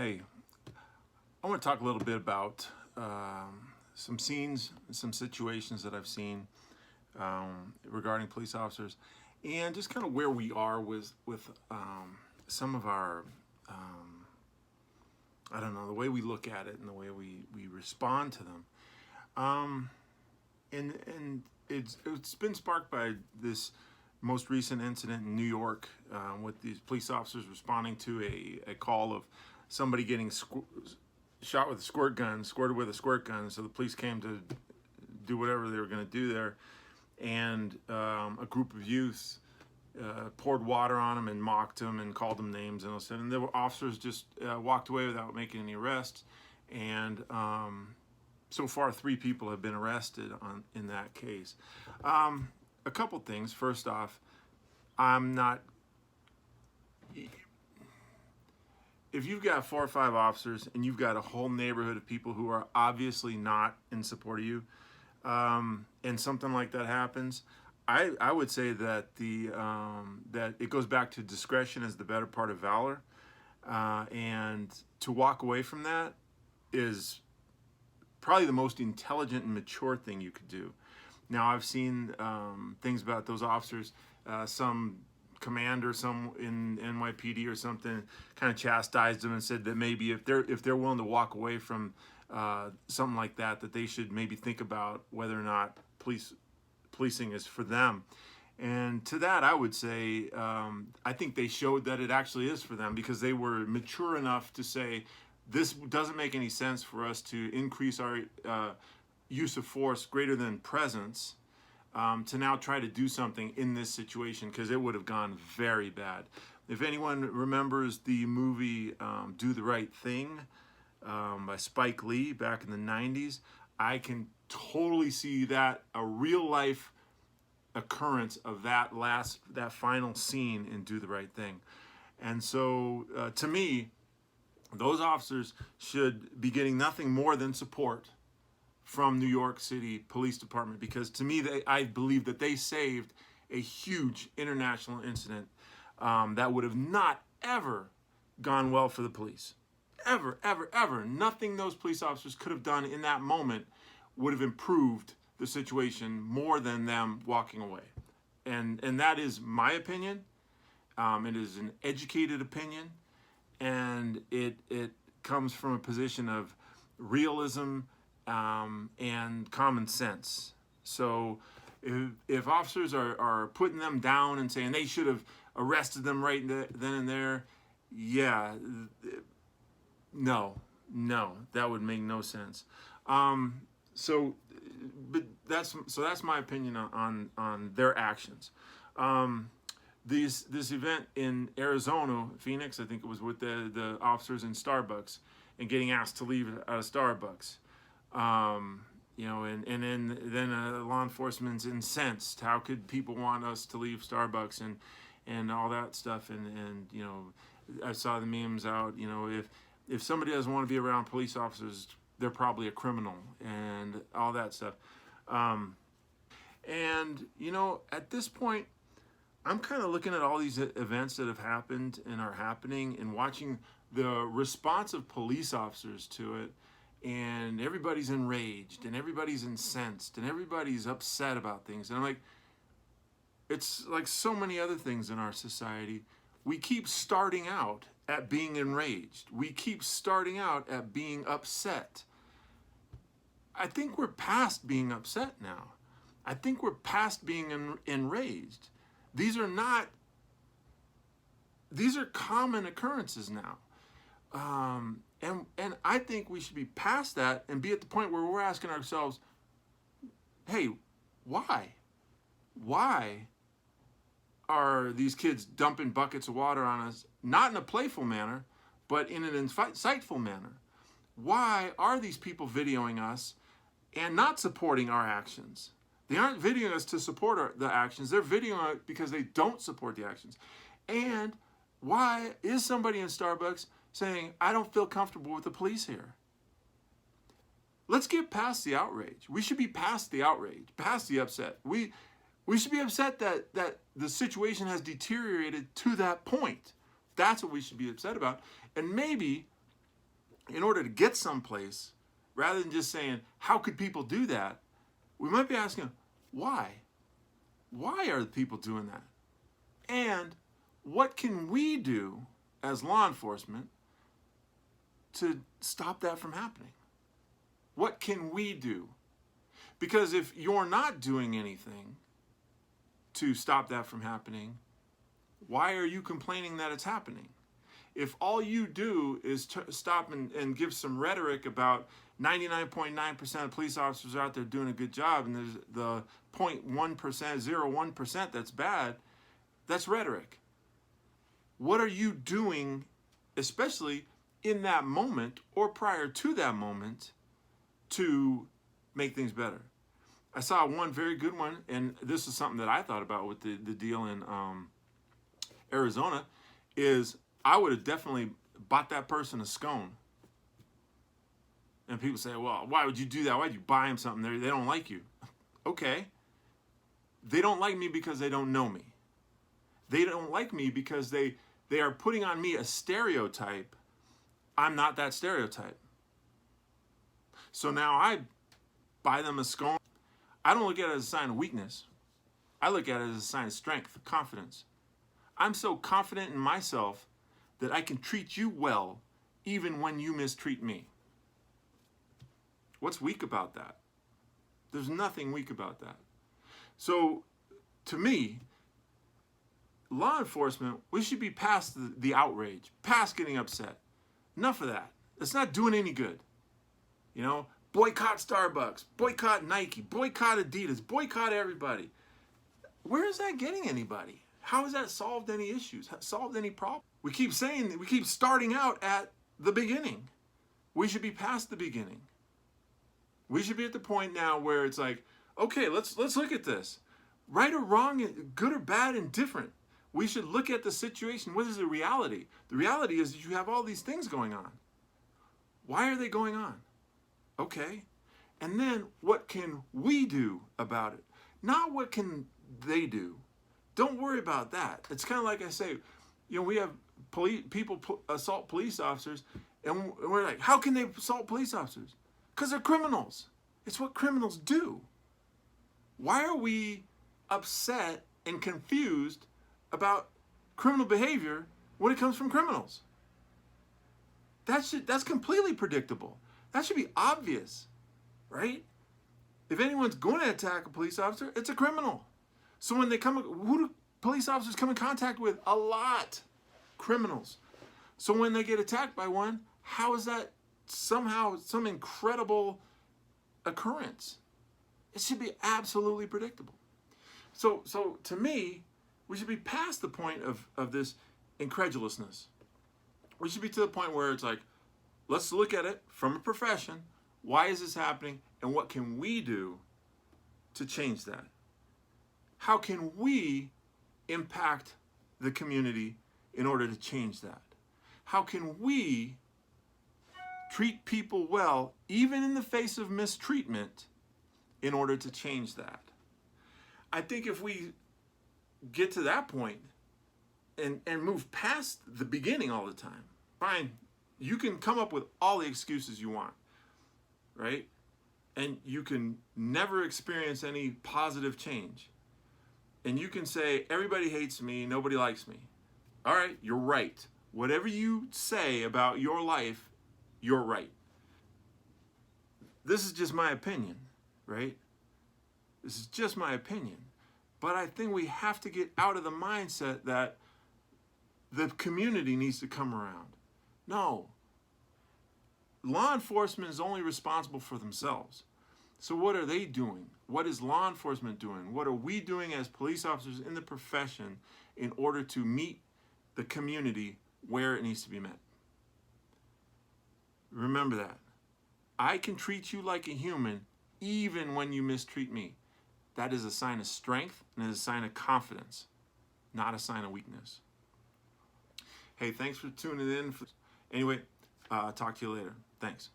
Hey, I want to talk a little bit about some scenes, some situations that I've seen regarding police officers, and just kind of where we are with some of our, I don't know, the way we look at it and the way we respond to them. Um, and it's been sparked by this most recent incident in New York with these police officers responding to a call of somebody getting shot with a squirt gun, squirted with a squirt gun. So the police came to do whatever they were going to do there, and a group of youths poured water on them and mocked them and called them names and all that. And the officers just walked away without making any arrests. And so far, 3 people have been arrested in that case. A couple things. First off, I'm not. If you've got 4 or 5 officers and you've got a whole neighborhood of people who are obviously not in support of you, and something like that happens, I would say that that it goes back to discretion is the better part of valor, and to walk away from that is probably the most intelligent and mature thing you could do. Now, I've seen things about those officers, some commander, some in NYPD or something, kind of chastised them and said that maybe if they're willing to walk away from something like that, that they should maybe think about whether or not policing is for them. And to that, I would say I think they showed that it actually is for them, because they were mature enough to say this doesn't make any sense for us to increase our use of force greater than presence, to now try to do something in this situation, because it would have gone very bad. If anyone remembers the movie Do the Right Thing by Spike Lee back in the 90s, I can totally see that, a real life occurrence of that final scene in Do the Right Thing. And so to me, those officers should be getting nothing more than support from New York City Police Department, because to me, I believe that they saved a huge international incident that would have not ever gone well for the police. Ever, ever, ever. Nothing those police officers could have done in that moment would have improved the situation more than them walking away. And that is my opinion. It is an educated opinion, and it comes from a position of realism and common sense. So if officers are putting them down and saying they should have arrested them right then and there, yeah, no, that would make no sense. But that's my opinion on their actions. This event in Arizona, Phoenix, I think it was, with the officers in Starbucks and getting asked to leave out of Starbucks. And then law enforcement's incensed. How could people want us to leave Starbucks and all that stuff? And I saw the memes out. If somebody doesn't want to be around police officers, they're probably a criminal and all that stuff. At this point, I'm kind of looking at all these events that have happened and are happening, and watching the response of police officers to it. And everybody's enraged, and everybody's incensed, and everybody's upset about things. And I'm like, it's like so many other things in our society. We keep starting out at being enraged. We keep starting out at being upset. I think we're past being upset now. I think we're past being enraged. These are common occurrences now. And I think we should be past that and be at the point where we're asking ourselves, hey, why? Why are these kids dumping buckets of water on us, not in a playful manner, but in an insightful manner? Why are these people videoing us and not supporting our actions? They aren't videoing us to support the actions. They're videoing us because they don't support the actions. And why is somebody in Starbucks saying, I don't feel comfortable with the police here? Let's get past the outrage. We should be past the outrage, past the upset. We should be upset that the situation has deteriorated to that point. That's what we should be upset about. And maybe in order to get someplace, rather than just saying, how could people do that? We might be asking, why? Why are the people doing that? And what can we do as law enforcement to stop that from happening? What can we do? Because if you're not doing anything to stop that from happening, why are you complaining that it's happening? If all you do is stop and give some rhetoric about 99.9% of police officers are out there doing a good job, and there's the 0.1%, 0.1% that's bad, that's rhetoric. What are you doing, especially in that moment or prior to that moment, to make things better? I saw one very good one, and this is something that I thought about with the deal in Arizona, is I would have definitely bought that person a scone. And people say, well, why would you do that? Why'd you buy them something? They don't like you. Okay. They don't like me because they don't know me. They don't like me because they are putting on me a stereotype. I'm not that stereotype. So now I buy them a scone. I don't look at it as a sign of weakness. I look at it as a sign of strength, confidence. I'm so confident in myself that I can treat you well even when you mistreat me. What's weak about that? There's nothing weak about that. So, to me, law enforcement, we should be past the outrage, past getting upset. Enough of that. It's not doing any good. You know, boycott Starbucks, boycott Nike, boycott Adidas, boycott everybody. Where is that getting anybody? How has that solved any issues, solved any problem? We keep starting out at the beginning. We should be past the beginning. We should be at the point now where it's like, okay, let's look at this. Right or wrong, good or bad, indifferent. We should look at the situation. What is the reality? The reality is that you have all these things going on. Why are they going on? Okay. And then what can we do about it? Not what can they do. Don't worry about that. It's kind of like I say, you know, we have people assault police officers, and we're like, how can they assault police officers? Because they're criminals. It's what criminals do. Why are we upset and confused about criminal behavior when it comes from criminals? That's completely predictable. That should be obvious, right? If anyone's going to attack a police officer, it's a criminal. So when they who do police officers come in contact with? A lot. Criminals. So when they get attacked by one, how is that somehow some incredible occurrence? It should be absolutely predictable. So to me, we should be past the point of this incredulousness. We should be to the point where it's like, let's look at it from a profession. Why is this happening? And what can we do to change that? How can we impact the community in order to change that? How can we treat people well, even in the face of mistreatment, in order to change that? I think if we get to that point and move past the beginning all the time, fine, you can come up with all the excuses you want, right? And you can never experience any positive change. And you can say, everybody hates me, nobody likes me. All right, you're right. Whatever you say about your life, you're right. This is just my opinion, right? This is just my opinion. But I think we have to get out of the mindset that the community needs to come around. No. Law enforcement is only responsible for themselves. So what are they doing? What is law enforcement doing? What are we doing as police officers in the profession in order to meet the community where it needs to be met? Remember that. I can treat you like a human even when you mistreat me. That is a sign of strength and it is a sign of confidence, not a sign of weakness. Hey, thanks for tuning in. Anyway, talk to you later. Thanks.